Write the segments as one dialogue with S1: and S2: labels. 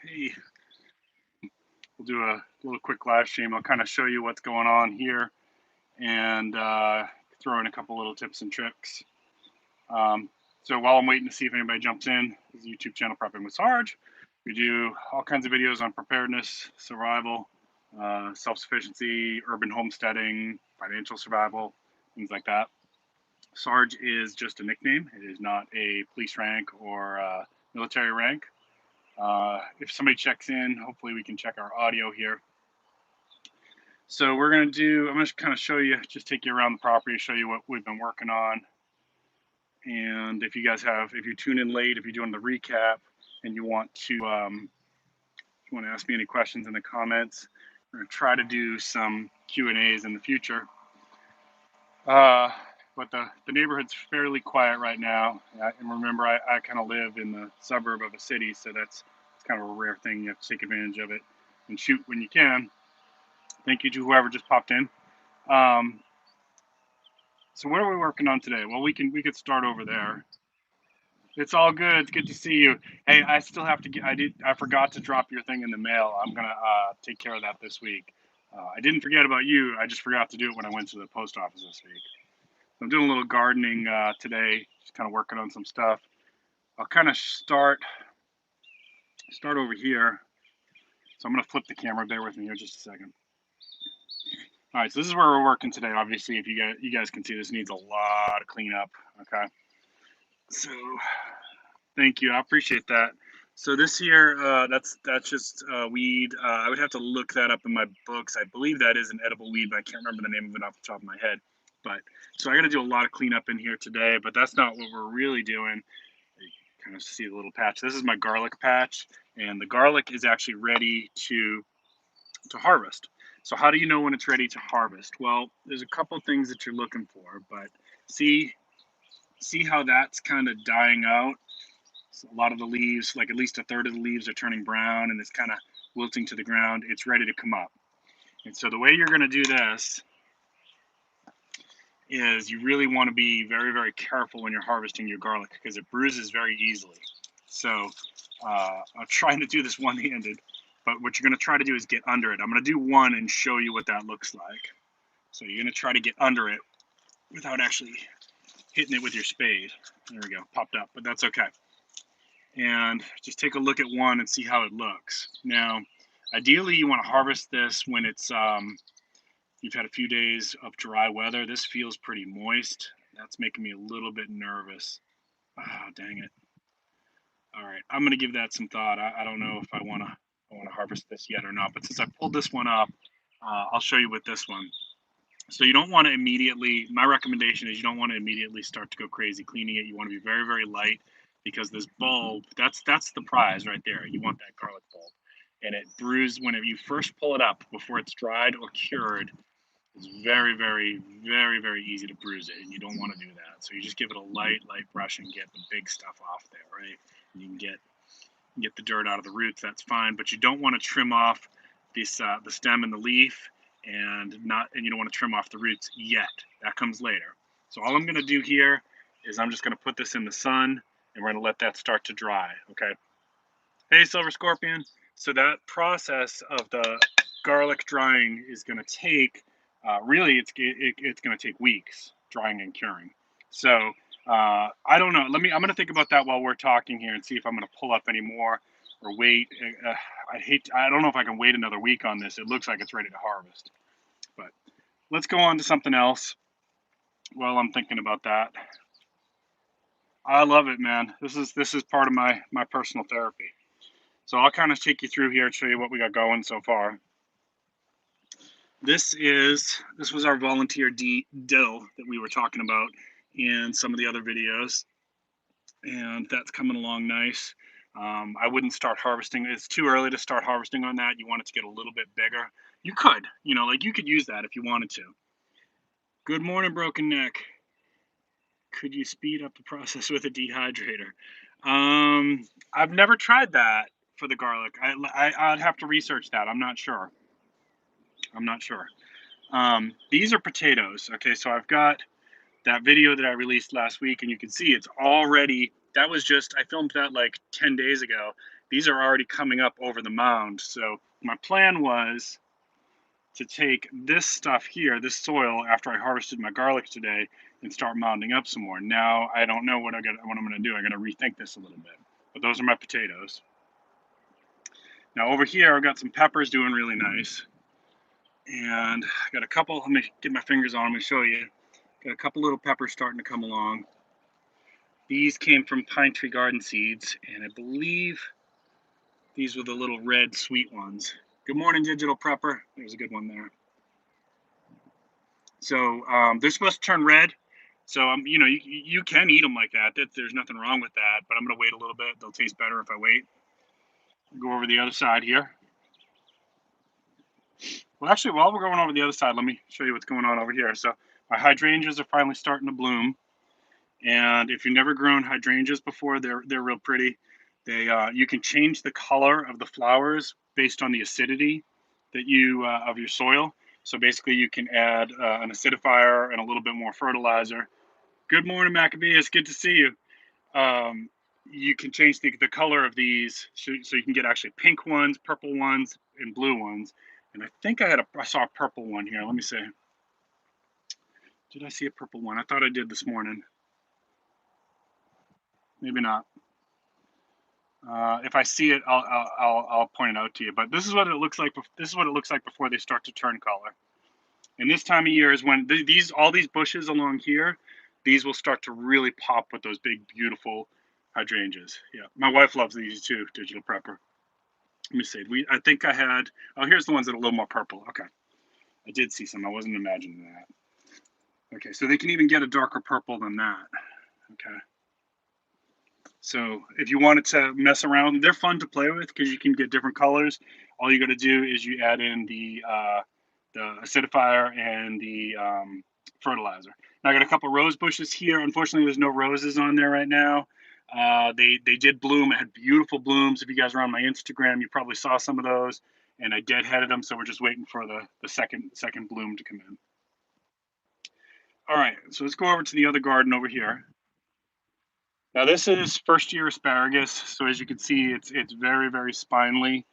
S1: Hey, we'll do a little quick live stream. I'll kind of show you what's going on here and throw in a couple little tips and tricks. So while I'm waiting to see if anybody jumps in, this is a YouTube channel, Prepping with Forage. We do all kinds of videos on preparedness, survival, self-sufficiency, urban homesteading, financial survival, things like that. Sarge is just a nickname. It is not a police rank or military rank. If somebody checks in, hopefully we can check our audio here. So I'm going to kind of show you, just take you around the property, show you what we've been working on. And if you tune in late, if you're doing the recap and you want to ask me any questions in the comments, we're going to try to do some Q&As in the future. But the neighborhood's fairly quiet right now. And remember, I kind of live in the suburb of a city, so it's kind of a rare thing. You have to take advantage of it and shoot when you can. Thank you to whoever just popped in. So what are we working on today? Well, we could start over there. It's all good. It's good to see you. Hey, I still have to I forgot to drop your thing in the mail. I'm gonna take care of that this week. I didn't forget about you. I just forgot to do it when I went to the post office this week. I'm doing a little gardening today, just kind of working on some stuff. I'll kind of start over here. So I'm going to flip the camera. Bear with me here just a second. All right, so this is where we're working today. Obviously, if you guys can see, this needs a lot of cleanup. Okay, so thank you. I appreciate that. So this here, that's just weed. I would have to look that up in my books. I believe that is an edible weed, but I can't remember the name of it off the top of my head. But so I got to do a lot of cleanup in here today, but that's not what we're really doing. You kind of see the little patch. This is my garlic patch, and the garlic is actually ready to harvest. So how do you know when it's ready to harvest? Well, there's a couple things that you're looking for, but see how that's kind of dying out. So a lot of the leaves, like at least a third of the leaves, are turning brown, and it's kind of wilting to the ground. It's ready to come up. And so the way you're going to do this is you really want to be very, very careful when you're harvesting your garlic because it bruises very easily. So I'm trying to do this one-handed, but what you're going to try to do is get under it. I'm going to do one and show you what that looks like. So you're going to try to get under it without actually hitting it with your spade. There we go, popped up, but that's okay. And just take a look at one and see how it looks. Now, ideally you want to harvest this when it's you've had a few days of dry weather. This feels pretty moist. That's making me a little bit nervous. Ah, dang it. All right, I'm gonna give that some thought. I don't know if I wanna harvest this yet or not, but since I pulled this one up, I'll show you with this one. So you don't want to immediately, my recommendation is you don't want to immediately start to go crazy cleaning it. You want to be very, very light because this bulb, that's the prize right there. You want that garlic bulb. And it bruised whenever you first pull it up before it's dried or cured. It's very, very, very, very easy to bruise it, and you don't want to do that. So you just give it a light brush and get the big stuff off there, right? And you can get the dirt out of the roots. That's fine, but you don't want to trim off this the stem and the leaf, and you don't want to trim off the roots yet. That comes later. So all I'm going to do here is I'm just going to put this in the sun, and we're going to let that start to dry. Okay. Hey, Silver Scorpion. So that process of the garlic drying is going to take. Really, it's going to take weeks drying and curing. So I don't know. I'm going to think about that while we're talking here and see if I'm going to pull up any more or wait. I don't know if I can wait another week on this. It looks like it's ready to harvest. But let's go on to something else while I'm thinking about that. I love it, man. This is part of my personal therapy. So I'll kind of take you through here and show you what we got going so far. This was our volunteer dill that we were talking about in some of the other videos, and that's coming along nice. I wouldn't start harvesting. It's too early to start harvesting on that. You want it to get a little bit bigger. You could, you could use that if you wanted to. Good morning, Broken Neck. Could you speed up the process with a dehydrator? I've never tried that for the garlic. I'd have to research that. I'm not sure. These are potatoes. Okay, so I've got that video that I released last week, and you can see it's already, I filmed that like 10 days ago. these are already coming up over the mound. So my plan was to take this stuff here, this soil, after I harvested my garlic today, and start mounding up some more. Now I don't know what I'm going to do. I'm going to rethink this a little bit. But those are my potatoes. Now over here, I've got some peppers doing really nice. And I got a couple, let me get my fingers on them and show you. Got a couple little peppers starting to come along. These came from Pinetree garden seeds, and I believe these were the little red sweet ones. Good morning, Digital Prepper. There's a good one there. So they're supposed to turn red. So you know, you can eat them like that. There's nothing wrong with that. But I'm gonna wait a little bit. They'll taste better if I wait. Go over the other side here. Well, actually, while we're going over the other side, let me show you what's going on over here. So my hydrangeas are finally starting to bloom. And if you've never grown hydrangeas before, they're real pretty. They you can change the color of the flowers based on the acidity that you of your soil. So basically, you can add an acidifier and a little bit more fertilizer. Good morning, Maccabee. It's good to see you. You can change the color of these, so you can get actually pink ones, purple ones, and blue ones. And I think I saw a purple one here. Let me see. Did I see a purple one? I thought I did this morning. Maybe not. If I see it, I'll point it out to you. But this is what it looks like. This is what it looks like before they start to turn color. And this time of year is when all these bushes along here, these will start to really pop with those big, beautiful hydrangeas. Yeah, my wife loves these too. Digital Prepper. Let me see. I think I had. Oh, here's the ones that are a little more purple. Okay, I did see some. I wasn't imagining that. Okay, so they can even get a darker purple than that. Okay. So if you wanted to mess around, they're fun to play with because you can get different colors. All you got to do is you add in the acidifier and the fertilizer. Now I got a couple rose bushes here. Unfortunately, there's no roses on there right now. They did bloom. It had beautiful blooms. If you guys are on my Instagram, you probably saw some of those. And I deadheaded them, so we're just waiting for the second bloom to come in. All right, so let's go over to the other garden over here. Now this is first year asparagus, so as you can see, it's very, very spindly.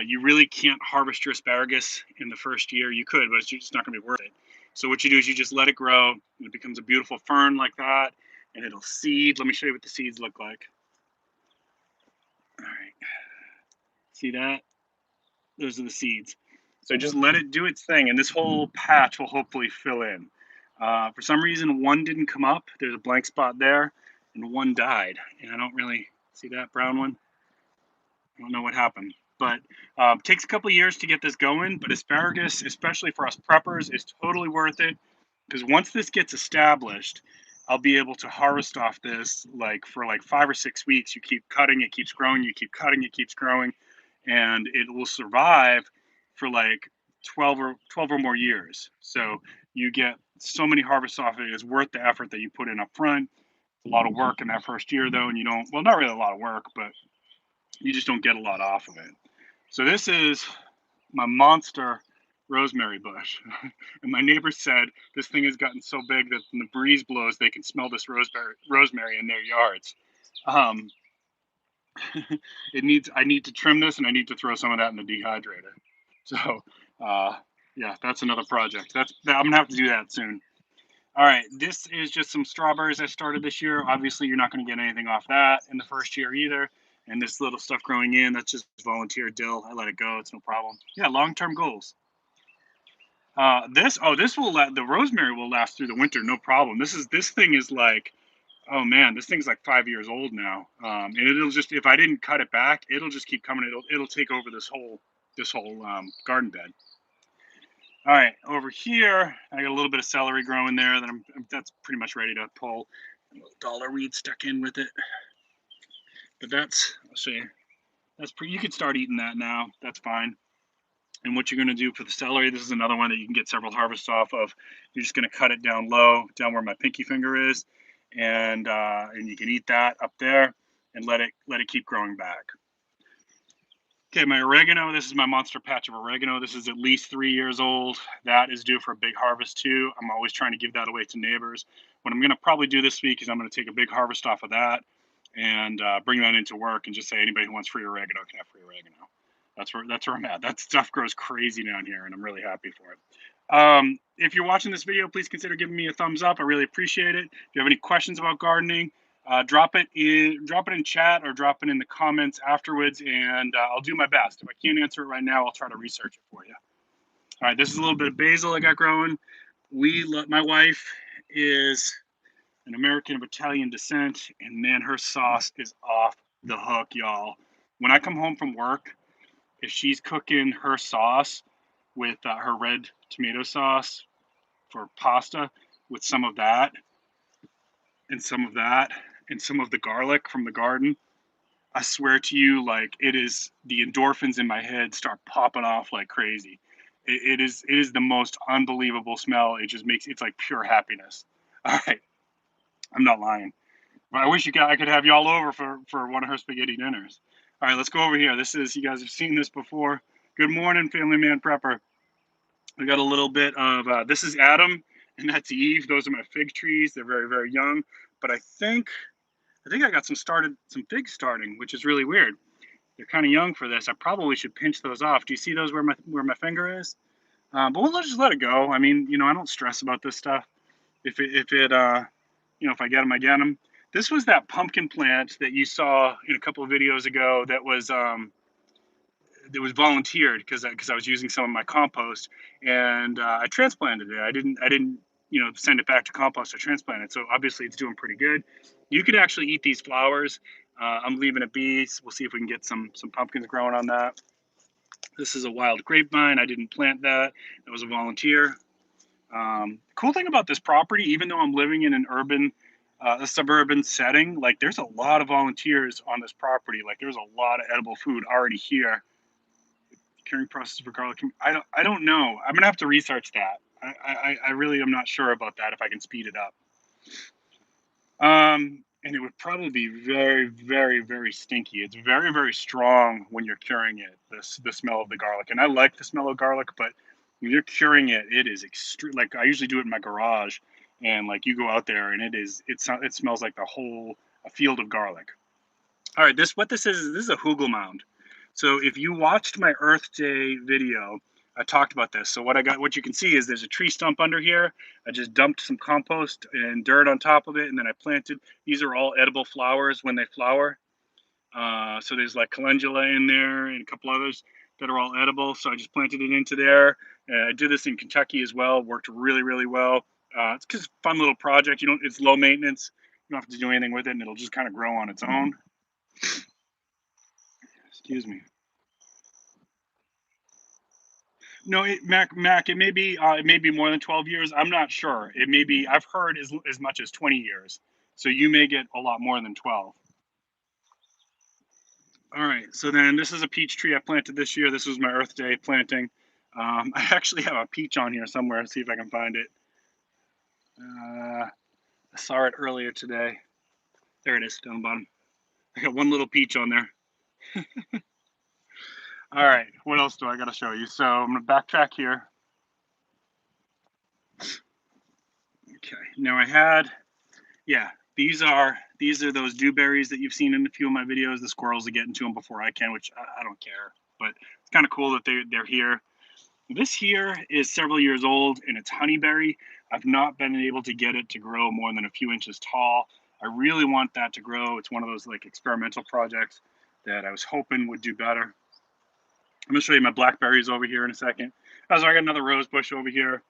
S1: You really can't harvest your asparagus in the first year. You could, but it's just not going to be worth it. So what you do is you just let it grow, and it becomes a beautiful fern like that, and it'll seed. Let me show you what the seeds look like. All right, see that? Those are the seeds. So just let it do its thing, and this whole patch will hopefully fill in. For some reason, one didn't come up. There's a blank spot there, and one died. And I don't really see that brown one. I don't know what happened, but it takes a couple of years to get this going. But asparagus, especially for us preppers, is totally worth it because once this gets established, I'll be able to harvest off this for 5 or 6 weeks. You keep cutting, it keeps growing. You keep cutting, it keeps growing, and it will survive for 12 or more years. So you get so many harvests off it. It's worth the effort that you put in up front. It's a lot of work in that first year, though, and you don't. Well, not really a lot of work, but you just don't get a lot off of it. So this is my monster rosemary bush. And my neighbor said this thing has gotten so big that when the breeze blows, they can smell this rosemary in their yards. Um, I need to trim this, and I need to throw some of that in the dehydrator. So, yeah, that's another project. I'm gonna have to do that soon. All right, this is just some strawberries I started this year. Obviously, you're not going to get anything off that in the first year either. And this little stuff growing in, that's just volunteer dill. I let it go. It's no problem. Yeah, long-term goals. The rosemary will last through the winter, no problem. This thing is oh man, this thing's 5 years old now. And it'll just, if I didn't cut it back, it'll just keep coming. It'll take over this whole garden bed. All right, over here, I got a little bit of celery growing there that that's pretty much ready to pull. A little dollar weed stuck in with it. But let's see, you can start eating that now. That's fine. And what you're going to do for the celery, this is another one that you can get several harvests off of. You're just going to cut it down low, down where my pinky finger is, and you can eat that up there and let it keep growing back. Okay, my oregano, this is my monster patch of oregano. This is at least 3 years old. That is due for a big harvest too. I'm always trying to give that away to neighbors. What I'm gonna probably do this week is I'm gonna take a big harvest off of that. and bring that into work and just say anybody who wants free oregano can have free oregano. That's where I'm at. That stuff grows crazy down here, and I'm really happy for it. If you're watching this video, please consider giving me a thumbs up. I really appreciate it. If you have any questions about gardening, drop it in chat or drop it in the comments afterwards, and I'll do my best. If I can't answer it right now, I'll try to research it for you. All right, this is a little bit of basil I got growing. My wife is an American of Italian descent, and man, her sauce is off the hook, y'all. When I come home from work, if she's cooking her sauce with her red tomato sauce for pasta with some of that and some of that and some of the garlic from the garden, I swear to you, like it is the endorphins in my head start popping off like crazy. It is the most unbelievable smell. It just it's like pure happiness. All right, I'm not lying. But I wish I could have y'all over for one of her spaghetti dinners. All right, let's go over here. You guys have seen this before. Good morning, Family Man Prepper. We got a little bit of, this is Adam and that's Eve. Those are my fig trees. They're very, very young. But I think I got some figs starting, which is really weird. They're kind of young for this. I probably should pinch those off. Do you see those where my finger is? But we'll just let it go. I mean, I don't stress about this stuff. If I get them, I get them. This was that pumpkin plant that you saw in a couple of videos ago that was volunteered because I was using some of my compost, and I transplanted it. I didn't send it back to compost. I transplanted it. So obviously it's doing pretty good. You could actually eat these flowers. I'm leaving it be. We'll see if we can get some pumpkins growing on that. This is a wild grapevine. I didn't plant that. That was a volunteer. Cool thing about this property, even though I'm living in a suburban setting, like there's a lot of volunteers on this property. Like there's a lot of edible food already here. Curing process for garlic. I don't know. I'm gonna have to research that. I really am not sure about that if I can speed it up. And it would probably be very, very, very stinky. It's very, very strong when you're curing it. The smell of the garlic, and I like the smell of garlic, but when you're curing it, it is extreme. Like I usually do it in my garage, and like you go out there, and it smells like a field of garlic. All right, this is a hugel mound. So if you watched my Earth Day video, I talked about this. So what you can see is there's a tree stump under here. I just dumped some compost and dirt on top of it, and then I planted. These are all edible flowers when they flower. So there's like calendula in there and a couple others that are all edible. So I just planted it into there. I did this in Kentucky as well. Worked really, really well. It's just a fun little project. It's low maintenance. You don't have to do anything with it, and it'll just kind of grow on its own. Excuse me. No, Mac. It may be more than 12 years. I'm not sure. It may be. I've heard as much as 20 years. So you may get a lot more than 12. All right. So then this is a peach tree I planted this year. This was my Earth Day planting. I actually have a peach on here somewhere. Let's see if I can find it. I saw it earlier today. There it is, down the bottom. I got one little peach on there. All right. What else do I got to show you? So I'm gonna backtrack here. Okay. Now these are those dewberries that you've seen in a few of my videos. The squirrels are getting to them before I can, which I don't care. But it's kind of cool that they're here. This here is several years old, and it's honeyberry. I've not been able to get it to grow more than a few inches tall. I really want that to grow. It's one of those like experimental projects that I was hoping would do better. I'm gonna show you my blackberries over here in a second. So I got another rose bush over here.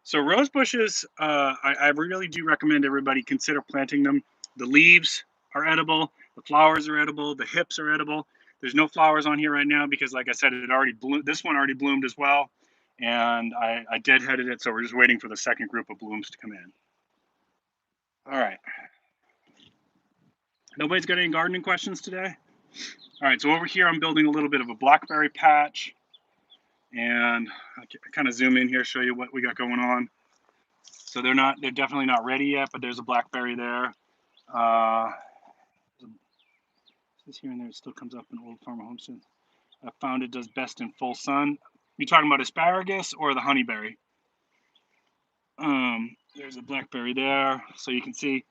S1: So rose bushes, I really do recommend everybody consider planting them. The leaves are edible, the flowers are edible, the hips are edible. There's no flowers on here right now because, like I said, it already bloomed. This one already bloomed as well, and I deadheaded it, so we're just waiting for the second group of blooms to come in. All right. Nobody's got any gardening questions today? All right, so over here I'm building a little bit of a blackberry patch, and I kind of zoom in here, show you what we got going on. So they're definitely not ready yet, but there's a blackberry there. This here and there, it still comes up in Old Farmer Homestead. I found it does best in full sun. You talking about asparagus or the honeyberry? There's a blackberry there, so you can see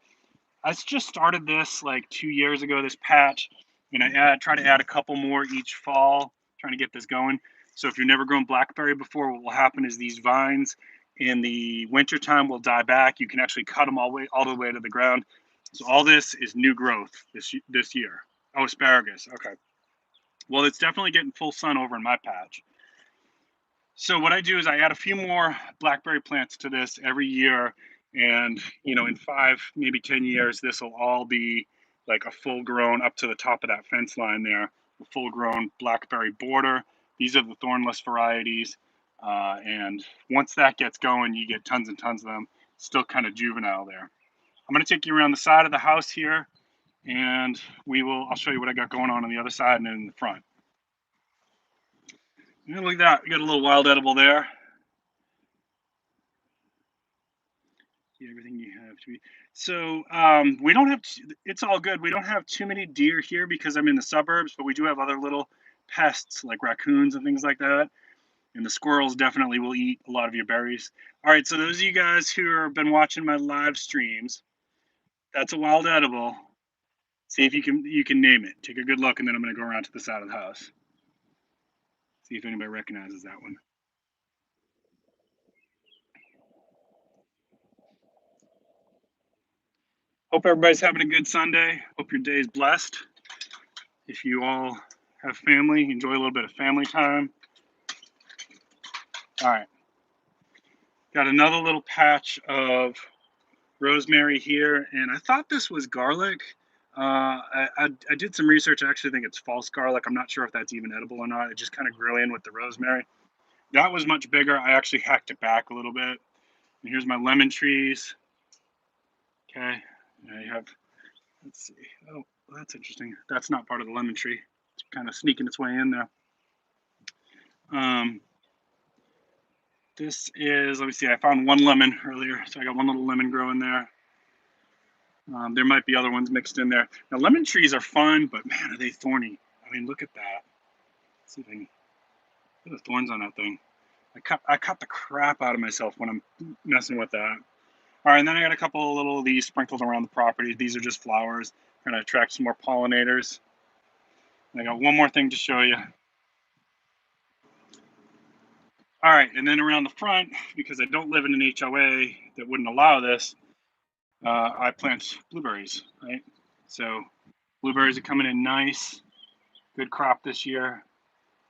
S1: I just started this like 2 years ago, this patch, and I try to add a couple more each fall, trying to get this going. So if you've never grown blackberry before, what will happen is these vines in the wintertime will die back. You can actually cut them all the way to the ground. So all this is new growth this year. Oh, asparagus. Okay. Well, it's definitely getting full sun over in my patch. So what I do is I add a few more blackberry plants to this every year, and in 5, maybe 10 years, this will all be like a full grown, up to the top of that fence line there, a full grown blackberry border. These are the thornless varieties, and once that gets going, you get tons and tons of them. Still kind of juvenile there. I'm going to take you around the side of the house here, and I'll show you what I got going on the other side and in the front. And look at that, we got a little wild edible there. Everything you have to be. So we don't have, it's all good. We don't have too many deer here because I'm in the suburbs, but we do have other little pests like raccoons and things like that. And the squirrels definitely will eat a lot of your berries. All right, so those of you guys who have been watching my live streams, that's a wild edible. See if you can name it. Take a good look, and then I'm going to go around to the side of the house. See if anybody recognizes that one. Hope everybody's having a good Sunday. Hope your day is blessed. If you all have family, enjoy a little bit of family time. All right. Got another little patch of rosemary here, and I thought this was garlic. I did some research. I actually think it's false garlic. I'm not sure if that's even edible or not. It just kind of grew in with the rosemary. That was much bigger. I actually hacked it back a little bit. And here's my lemon trees. Okay. I have, let's see. Oh, that's interesting. That's not part of the lemon tree. It's kind of sneaking its way in there. This is, let me see, I found one lemon earlier, so I got one little lemon growing there. There might be other ones mixed in there. Now, lemon trees are fun, but man, are they thorny. I mean, look at that. Let's see if I can, look at the thorns on that thing. I cut the crap out of myself when I'm messing with that. All right, and then I got a couple of little of these sprinkled around the property. These are just flowers, kind of attract some more pollinators. And I got one more thing to show you. All right, and then around the front, because I don't live in an HOA that wouldn't allow this, I plant blueberries, right? So blueberries are coming in nice, good crop this year.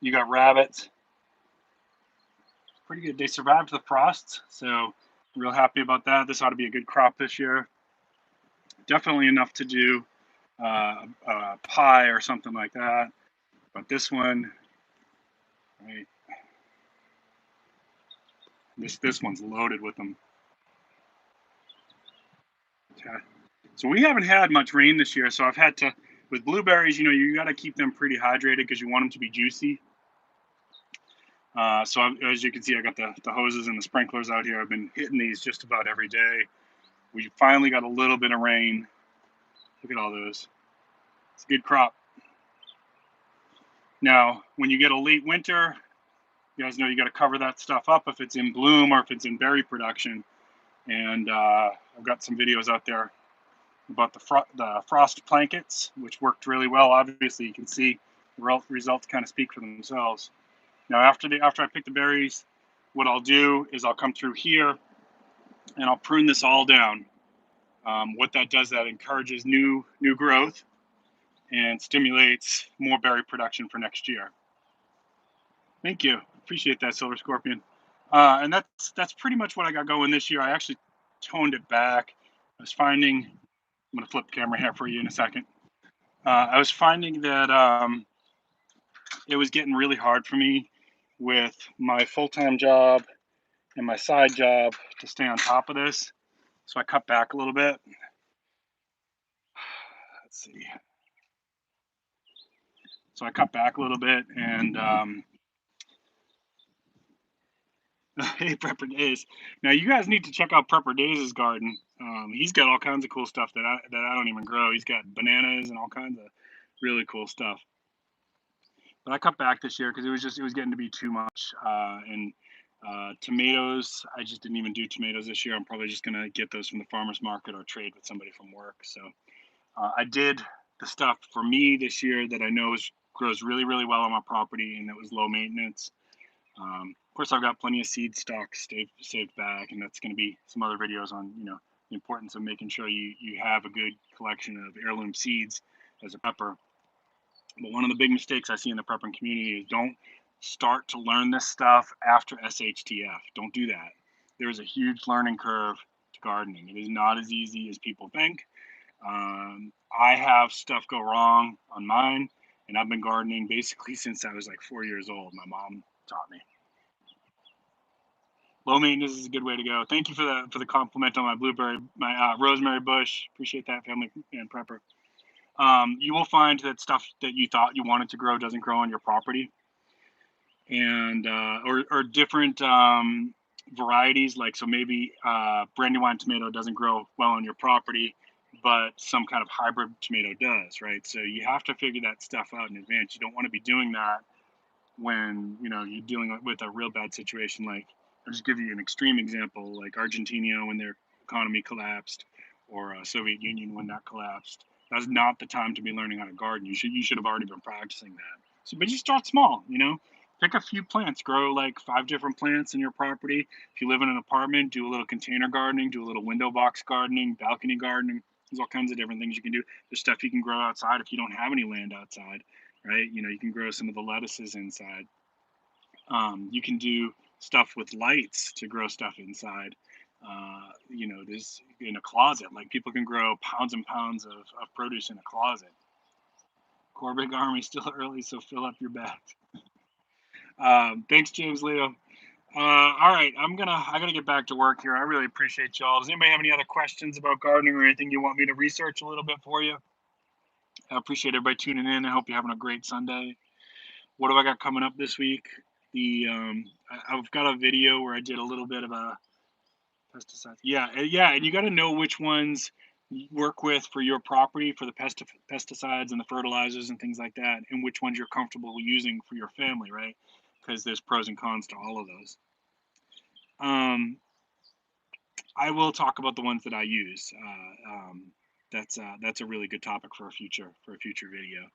S1: You got rabbits, pretty good. They survived the frosts, so real happy about that. This ought to be a good crop this year. Definitely enough to do a pie or something like that. But this one, right? This one's loaded with them. Okay. So we haven't had much rain this year, so I've had to, with blueberries, you got to keep them pretty hydrated because you want them to be juicy. So as you can see, I got the hoses and the sprinklers out here. I've been hitting these just about every day. We finally got a little bit of rain. Look at all those. It's a good crop. Now, when you get a late winter, you guys know you got to cover that stuff up if it's in bloom or if it's in berry production. And I've got some videos out there about the frost blankets, which worked really well. Obviously, you can see the results kind of speak for themselves. Now, after I pick the berries, what I'll do is I'll come through here and I'll prune this all down. What that does, that encourages new growth and stimulates more berry production for next year. Thank you. Appreciate that, Silver Scorpion. And that's pretty much what I got going this year. I actually toned it back. I was finding, I'm going to flip the camera here for you in a second. I was finding that it was getting really hard for me with my full-time job and my side job to stay on top of this. So I cut back a little bit. Let's see. So I cut back a little bit, and hey, Prepper Days. Now you guys need to check out Prepper Days' garden. He's got all kinds of cool stuff that I don't even grow. He's got bananas and all kinds of really cool stuff. But I cut back this year because it was getting to be too much, and Tomatoes, I just didn't even do tomatoes this year. I'm probably just going to get those from the farmer's market or trade with somebody from work. So I did the stuff for me this year that I know grows really, really well on my property, and that was low maintenance. Of course, I've got plenty of seed stock saved back, and that's going to be some other videos on, you know, the importance of making sure you have a good collection of heirloom seeds as a prepper. But one of the big mistakes I see in the prepping community is don't start to learn this stuff after SHTF. Don't do that. There's a huge learning curve to gardening. It is not as easy as people think. I have stuff go wrong on mine, and I've been gardening basically since I was like 4 years old. My mom taught me. Low maintenance is a good way to go. Thank you for the compliment on my rosemary bush. Appreciate that, family and prepper. You will find that stuff that you thought you wanted to grow doesn't grow on your property, and or different varieties. Like, so maybe brandywine tomato doesn't grow well on your property, but some kind of hybrid tomato does, right? So you have to figure that stuff out in advance. You don't want to be doing that when, you know, you're dealing with a real bad situation. Like, I'll just give you an extreme example, like Argentina when their economy collapsed, or Soviet Union when that collapsed. That's not the time to be learning how to garden. You should have already been practicing that. So, but you start small, you know. Pick a few plants, grow like 5 different plants in your property. If you live in an apartment, do a little container gardening, do a little window box gardening, balcony gardening. There's all kinds of different things you can do. There's stuff you can grow outside if you don't have any land outside, right? You know, you can grow some of the lettuces inside. You can do stuff with lights to grow stuff inside. You know, there's in a closet, like people can grow pounds and pounds of produce in a closet. Core Big Army still early, so fill up your bags. Thanks, James Leo. All right, I gotta get back to work here. I really appreciate y'all. Does anybody have any other questions about gardening or anything you want me to research a little bit for you? I appreciate everybody tuning in. I hope you're having a great Sunday. What have I got coming up this week? I've got a video where I did a little bit of a pesticides. Yeah, and you got to know which ones you work with for your property for the pesticides and the fertilizers and things like that, and which ones you're comfortable using for your family, right? Because there's pros and cons to all of those. I will talk about the ones that I use. That's a really good topic for a future video.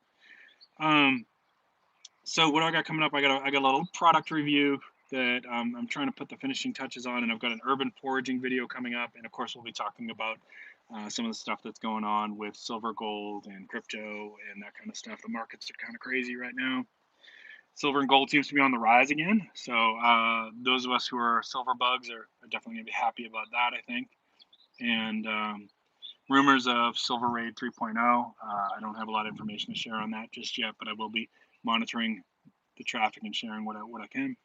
S1: So what do I got coming up? I got a little product review that I'm trying to put the finishing touches on, and I've got an urban foraging video coming up, and of course we'll be talking about some of the stuff that's going on with silver, gold, and crypto and that kind of stuff. The markets are kind of crazy right now. Silver and gold seems to be on the rise again, so those of us who are silver bugs are definitely going to be happy about that, I think. And rumors of Silver Raid 3.0. I don't have a lot of information to share on that just yet, but I will be monitoring the traffic and sharing what I can.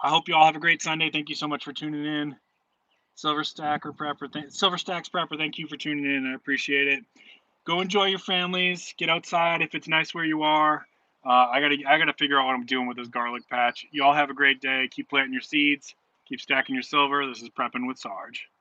S1: I hope you all have a great Sunday. Thank you so much for tuning in. SilverStacks Prepper, thank you for tuning in. I appreciate it. Go enjoy your families. Get outside if it's nice where you are. I gotta figure out what I'm doing with this garlic patch. You all have a great day. Keep planting your seeds. Keep stacking your silver. This is Prepping with Sarge.